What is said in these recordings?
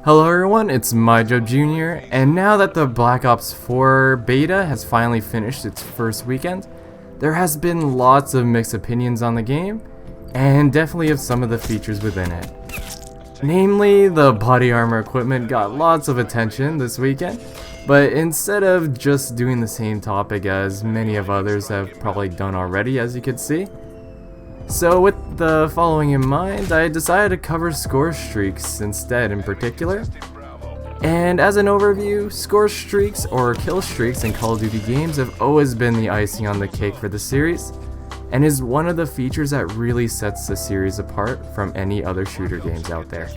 Hello everyone, it's MyJubJr, and now that the Black Ops 4 beta has finally finished its first weekend, there has been lots of mixed opinions on the game, and definitely of some of the features within it. Namely, the body armor equipment got lots of attention this weekend, but instead of just doing the same topic as many of others have probably done already, as you could see. So with the following in mind, I decided to cover Scorestreaks instead in particular. And as an overview, Scorestreaks or kill streaks in Call of Duty games have always been the icing on the cake for the series, and is one of the features that really sets the series apart from any other shooter games out there.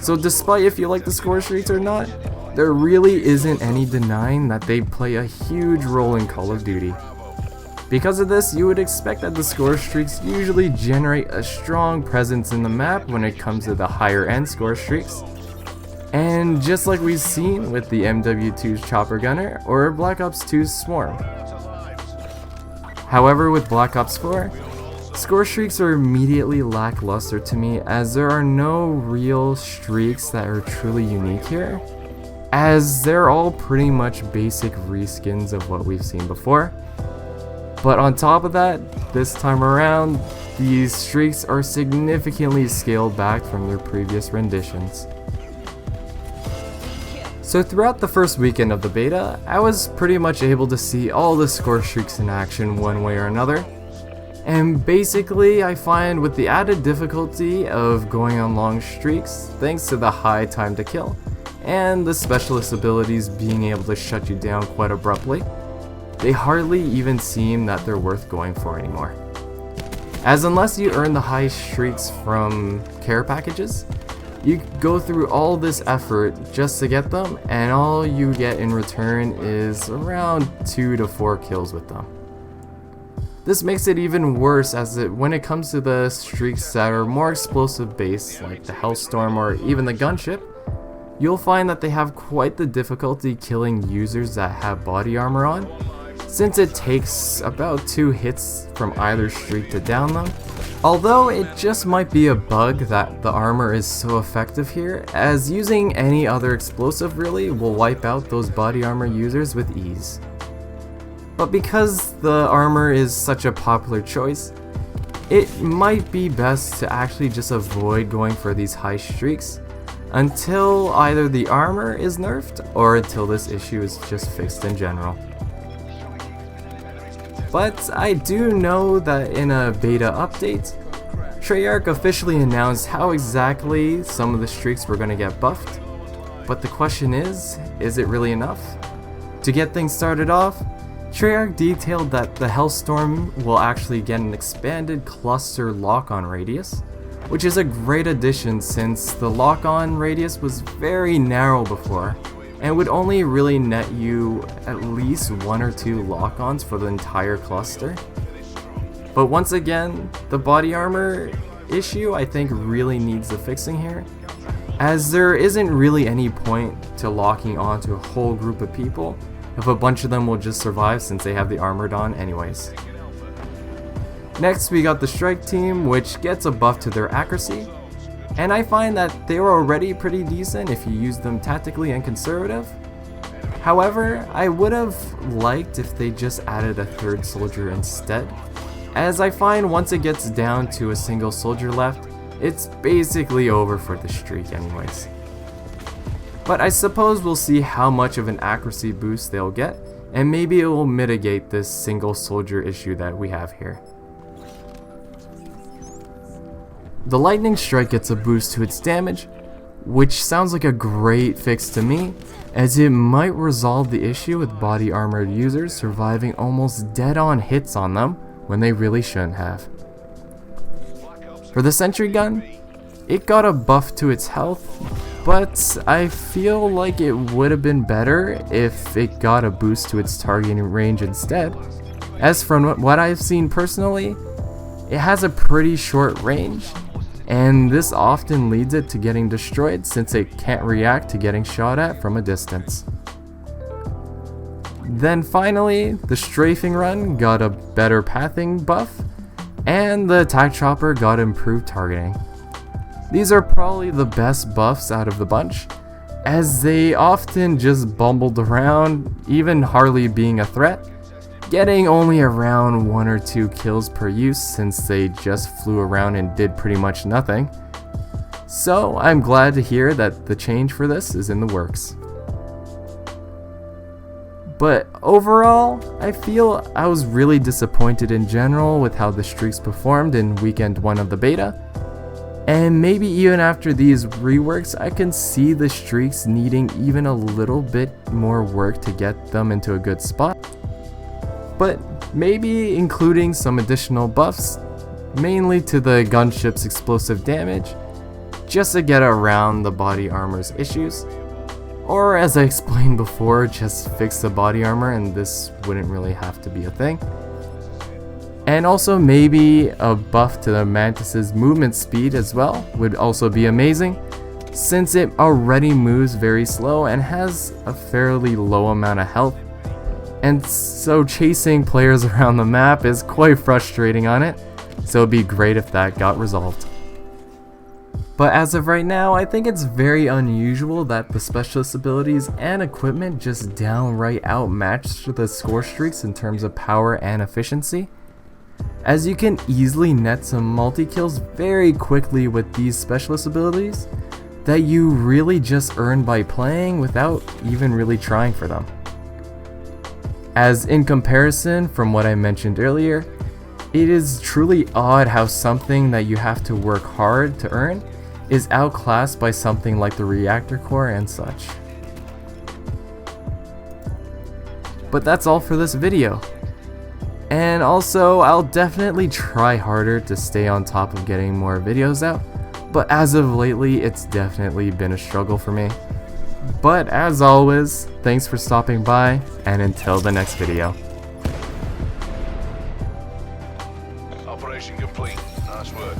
So despite if you like the Scorestreaks or not, there really isn't any denying that they play a huge role in Call of Duty. Because of this, you would expect that the Scorestreaks usually generate a strong presence in the map when it comes to the higher end Scorestreaks. And just like we've seen with the MW2's Chopper Gunner or Black Ops 2's Swarm. However, with Black Ops 4, Scorestreaks are immediately lackluster to me, as there are no real streaks that are truly unique here, as they're all pretty much basic reskins of what we've seen before. But on top of that, this time around, these streaks are significantly scaled back from their previous renditions. So throughout the first weekend of the beta, I was pretty much able to see all the Scorestreaks in action one way or another. And basically, I find with the added difficulty of going on long streaks, thanks to the high time to kill, and the specialist abilities being able to shut you down quite abruptly, they hardly even seem that they're worth going for anymore. As unless you earn the high streaks from care packages, you go through all this effort just to get them, and all you get in return is around 2 to 4 kills with them. This makes it even worse as when it comes to the streaks that are more explosive based, like the Hellstorm or even the Gunship, you'll find that they have quite the difficulty killing users that have body armor on, since it takes about 2 hits from either streak to down them. Although it just might be a bug that the armor is so effective here, as using any other explosive really will wipe out those body armor users with ease. But because the armor is such a popular choice, it might be best to actually just avoid going for these high streaks until either the armor is nerfed or until this issue is just fixed in general. But I do know that in a beta update, Treyarch officially announced how exactly some of the streaks were going to get buffed. But the question is it really enough? To get things started off, Treyarch detailed that the Hellstorm will actually get an expanded cluster lock-on radius, which is a great addition since the lock-on radius was very narrow before, and would only really net you at least 1 or 2 lock-ons for the entire cluster. But once again, the body armor issue I think really needs the fixing here, as there isn't really any point to locking onto a whole group of people if a bunch of them will just survive since they have the armored on anyways. Next we got the Strike Team, which gets a buff to their accuracy, and I find that they were already pretty decent if you use them tactically and conservative. However, I would have liked if they just added a 3rd soldier instead, as I find once it gets down to a single soldier left, it's basically over for the streak anyways. But I suppose we'll see how much of an accuracy boost they'll get, and maybe it will mitigate this single soldier issue that we have here. The Lightning Strike gets a boost to its damage, which sounds like a great fix to me, as it might resolve the issue with body armored users surviving almost dead-on hits on them when they really shouldn't have. For the Sentry Gun, it got a buff to its health, but I feel like it would have been better if it got a boost to its targeting range instead, as from what I've seen personally, it has a pretty short range, and this often leads it to getting destroyed since it can't react to getting shot at from a distance. Then finally, the Strafing Run got a better pathing buff, and the Attack Chopper got improved targeting. These are probably the best buffs out of the bunch, as they often just bumbled around, even hardly being a threat, getting only around 1 or 2 kills per use since they just flew around and did pretty much nothing. So I'm glad to hear that the change for this is in the works. But overall, I feel I was really disappointed in general with how the streaks performed in weekend 1 of the beta. And maybe even after these reworks, I can see the streaks needing even a little bit more work to get them into a good spot. But maybe including some additional buffs, mainly to the gunship's explosive damage, just to get around the body armor's issues. Or as I explained before, just fix the body armor and this wouldn't really have to be a thing. And also maybe a buff to the Mantis's movement speed as well would also be amazing, since it already moves very slow and has a fairly low amount of health. And so chasing players around the map is quite frustrating on it, so it'd be great if that got resolved. But as of right now, I think it's very unusual that the specialist abilities and equipment just downright outmatch the Scorestreaks in terms of power and efficiency, as you can easily net some multi-kills very quickly with these specialist abilities that you really just earn by playing without even really trying for them. As in comparison from what I mentioned earlier, it is truly odd how something that you have to work hard to earn is outclassed by something like the reactor core and such. But that's all for this video. And also, I'll definitely try harder to stay on top of getting more videos out, but as of lately, it's definitely been a struggle for me. But as always, thanks for stopping by, and until the next video. Operation complete. Nice work.